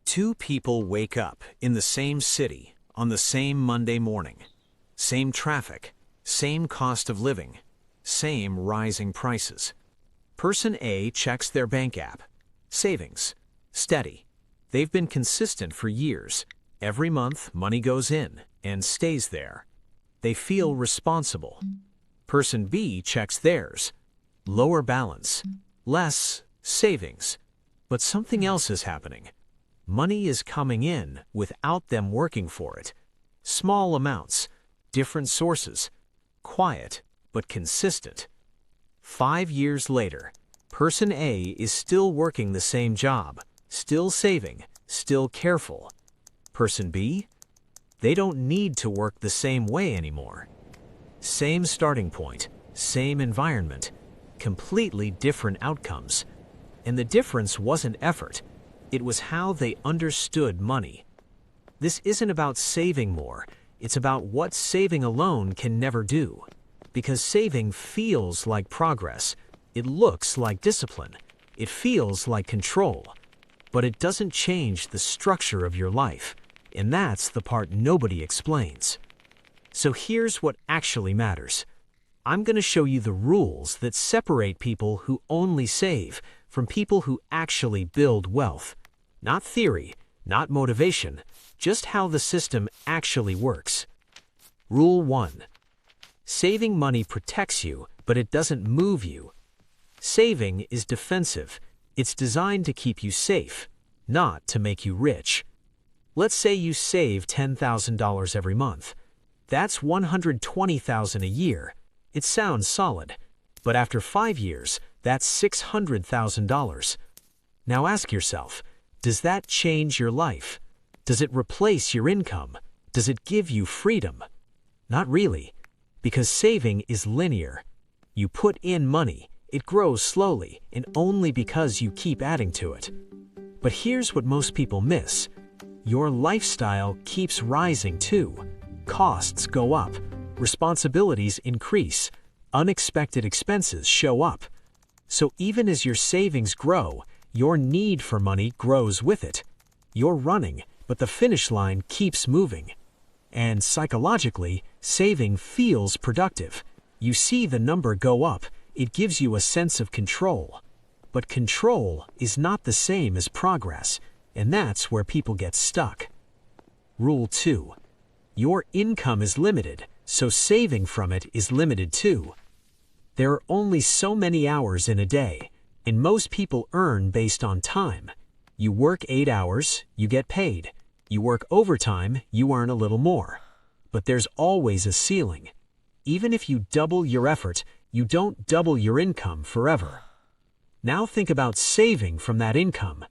Two people wake up in the same city on the same Monday morning. Same traffic, same cost of living, same rising prices. Person A checks their bank app. Savings. Steady. They've been consistent for years. Every month, money goes in and stays there. They feel responsible. Person B checks theirs. Lower balance. Less savings. But something else is happening. Money is coming in without them working for it. Small amounts, different sources, quiet but consistent. 5 years later, person A is still working the same job, still saving, still careful. Person B? They don't need to work the same way anymore. Same starting point, same environment, completely different outcomes. And the difference wasn't effort. It was how they understood money. This isn't about saving more. It's about what saving alone can never do. Because saving feels like progress. It looks like discipline. It feels like control. But it doesn't change the structure of your life. And that's the part nobody explains. So here's what actually matters. I'm going to show you the rules that separate people who only save from people who actually build wealth. Not theory, not motivation, just how the system actually works. Rule 1. Saving money protects you, but it doesn't move you. Saving is defensive. It's designed to keep you safe, not to make you rich. Let's say you save $10,000 every month. That's $120,000 a year. It sounds solid, but after 5 years, that's $600,000. Now ask yourself, does that change your life? Does it replace your income? Does it give you freedom? Not really, because saving is linear. You put in money, it grows slowly, and only because you keep adding to it. But here's what most people miss. Your lifestyle keeps rising too. Costs go up, responsibilities increase, unexpected expenses show up. So even as your savings grow, your need for money grows with it. You're running, but the finish line keeps moving. And psychologically, saving feels productive. You see the number go up, it gives you a sense of control. But control is not the same as progress, and that's where people get stuck. Rule 2. Your income is limited, so saving from it is limited too. There are only so many hours in a day, and most people earn based on time. You work 8 hours, you get paid. You work overtime, you earn a little more. But there's always a ceiling. Even if you double your effort, you don't double your income forever. Now think about saving from that income.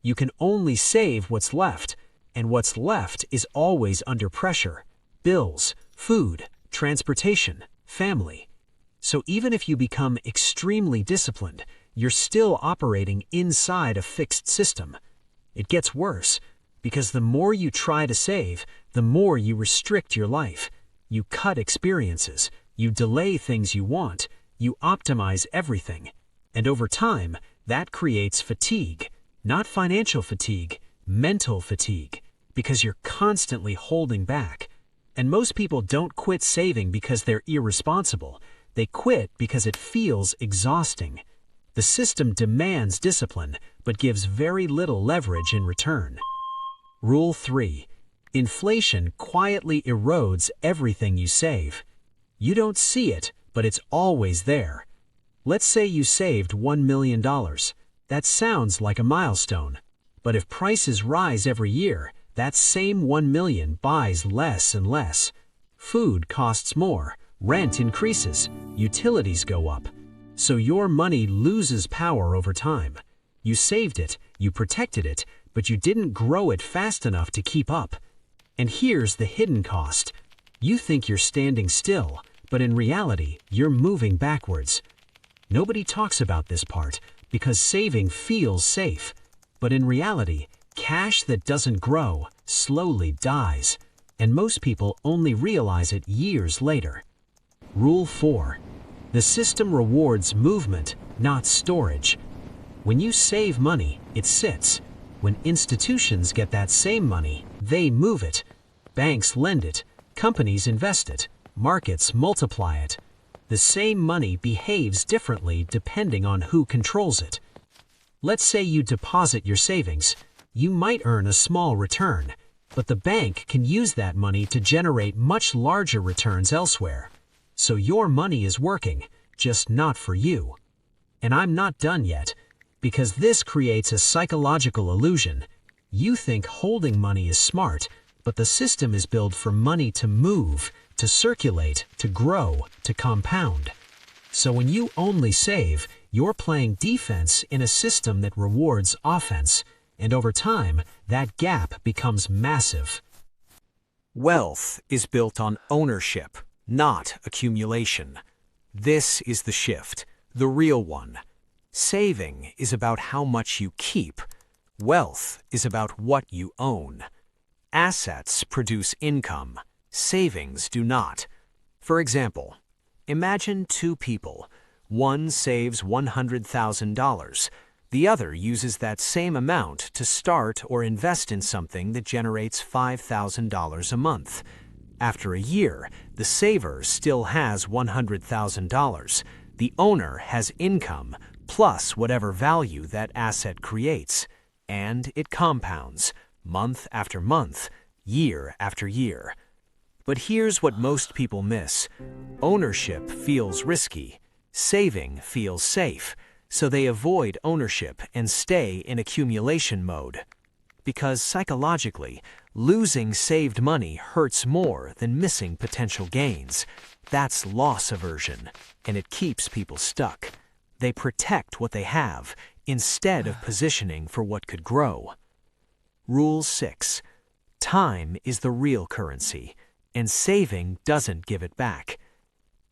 You can only save what's left, and what's left is always under pressure. Bills, food, transportation, family. So even if you become extremely disciplined, you're still operating inside a fixed system. It gets worse, because the more you try to save, the more you restrict your life. You cut experiences, you delay things you want, you optimize everything. And over time, that creates fatigue. Not financial fatigue, mental fatigue, because you're constantly holding back. And most people don't quit saving because they're irresponsible. They quit because it feels exhausting. The system demands discipline, but gives very little leverage in return. Rule 3. Inflation quietly erodes everything you save. You don't see it, but it's always there. Let's say you saved $1 million. That sounds like a milestone. But if prices rise every year, that same 1 million buys less and less. Food costs more, rent increases, utilities go up. So your money loses power over time. You saved it, you protected it, but you didn't grow it fast enough to keep up. And here's the hidden cost. You think you're standing still, but in reality, you're moving backwards. Nobody talks about this part because saving feels safe. But in reality, cash that doesn't grow slowly dies, and most people only realize it years later. Rule 4. The system rewards movement, not storage. When you save money, it sits. When institutions get that same money, they move it. Banks lend it, companies invest it, markets multiply it. The same money behaves differently depending on who controls it. Let's say you deposit your savings. You might earn a small return, but the bank can use that money to generate much larger returns elsewhere. So your money is working, just not for you. And I'm not done yet, because this creates a psychological illusion. You think holding money is smart, but the system is built for money to move, to circulate, to grow, to compound. So when you only save, you're playing defense in a system that rewards offense, and over time, that gap becomes massive. Wealth is built on ownership, not accumulation. This is the shift, the real one. Saving is about how much you keep. Wealth is about what you own. Assets produce income. Savings do not. For example, imagine two people. One saves $100,000. The other uses that same amount to start or invest in something that generates $5,000 a month. After a year, the saver still has $100,000. The owner has income plus whatever value that asset creates, and it compounds, month after month, year after year. But here's what most people miss. Ownership feels risky. Saving feels safe, so they avoid ownership and stay in accumulation mode. Because psychologically, losing saved money hurts more than missing potential gains. That's loss aversion, and it keeps people stuck. They protect what they have instead of positioning for what could grow. Rule 6. Time is the real currency, and saving doesn't give it back.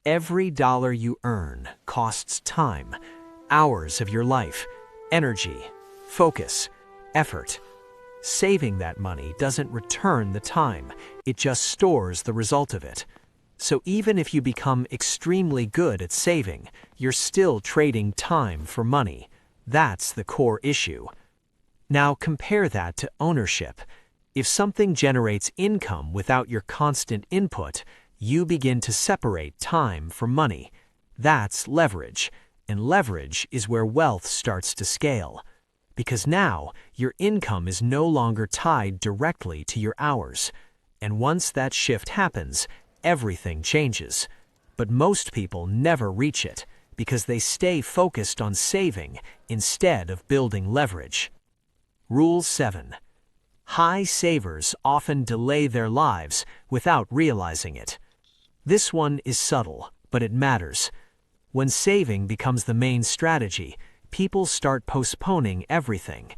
Every dollar you earn costs time, hours of your life, energy, focus, effort. Saving that money doesn't return the time, it just stores the result of it. So even if you become extremely good at saving, you're still trading time for money. That's the core issue. Now compare that to ownership. If something generates income without your constant input, you begin to separate time from money. That's leverage, and leverage is where wealth starts to scale. Because now, your income is no longer tied directly to your hours. And once that shift happens, everything changes. But most people never reach it because they stay focused on saving instead of building leverage. Rule 7. High savers often delay their lives without realizing it. This one is subtle, but it matters. When saving becomes the main strategy, people start postponing everything.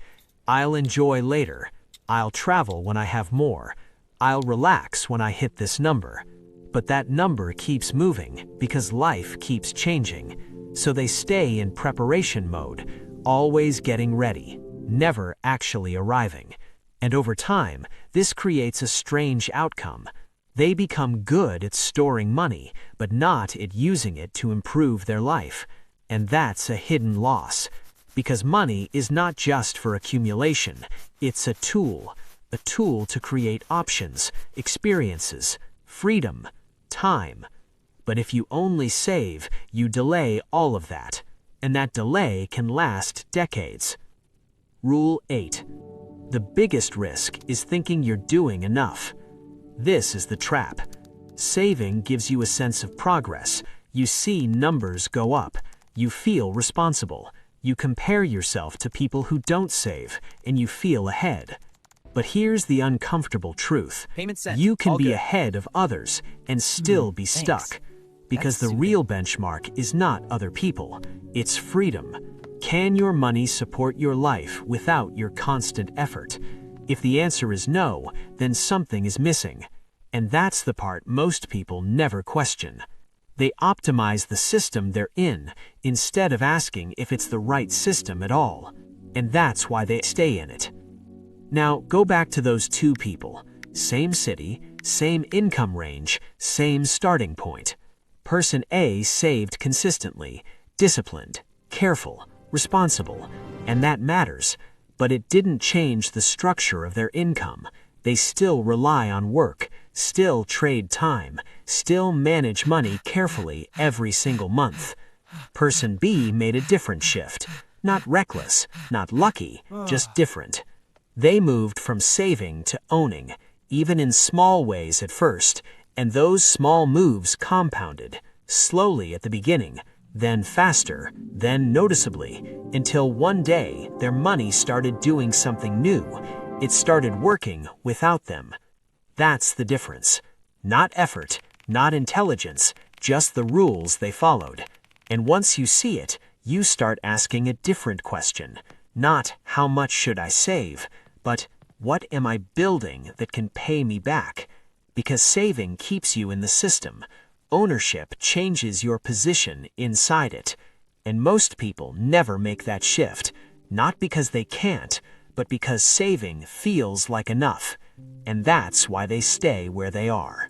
I'll enjoy later. I'll travel when I have more. I'll relax when I hit this number. But that number keeps moving because life keeps changing. So they stay in preparation mode, always getting ready, never actually arriving. And over time, this creates a strange outcome. They become good at storing money, but not at using it to improve their life. And that's a hidden loss. Because money is not just for accumulation, it's a tool to create options, experiences, freedom, time. But if you only save, you delay all of that, and that delay can last decades. Rule 8. The biggest risk is thinking you're doing enough. This is the trap. Saving gives you a sense of progress. You see numbers go up. You feel responsible. You compare yourself to people who don't save, and you feel ahead. But here's the uncomfortable truth. You can be ahead of others and still be stuck. Because the real benchmark is not other people, it's freedom. Can your money support your life without your constant effort? If the answer is no, then something is missing. And that's the part most people never question. They optimize the system they're in instead of asking if it's the right system at all. And that's why they stay in it. Now, go back to those two people. Same city, same income range, same starting point. Person A saved consistently, disciplined, careful, responsible, and that matters. But it didn't change the structure of their income. They still rely on work, still trade time, still manage money carefully every single month. Person B made a different shift. Not reckless, not lucky, just different. They moved from saving to owning, even in small ways at first, and those small moves compounded, slowly at the beginning, then faster, then noticeably, until one day their money started doing something new. It started working without them. That's the difference. Not effort, not intelligence, just the rules they followed. And once you see it, you start asking a different question. Not how much should I save, but what am I building that can pay me back? Because saving keeps you in the system. Ownership changes your position inside it. And most people never make that shift, not because they can't, but because saving feels like enough. And that's why they stay where they are.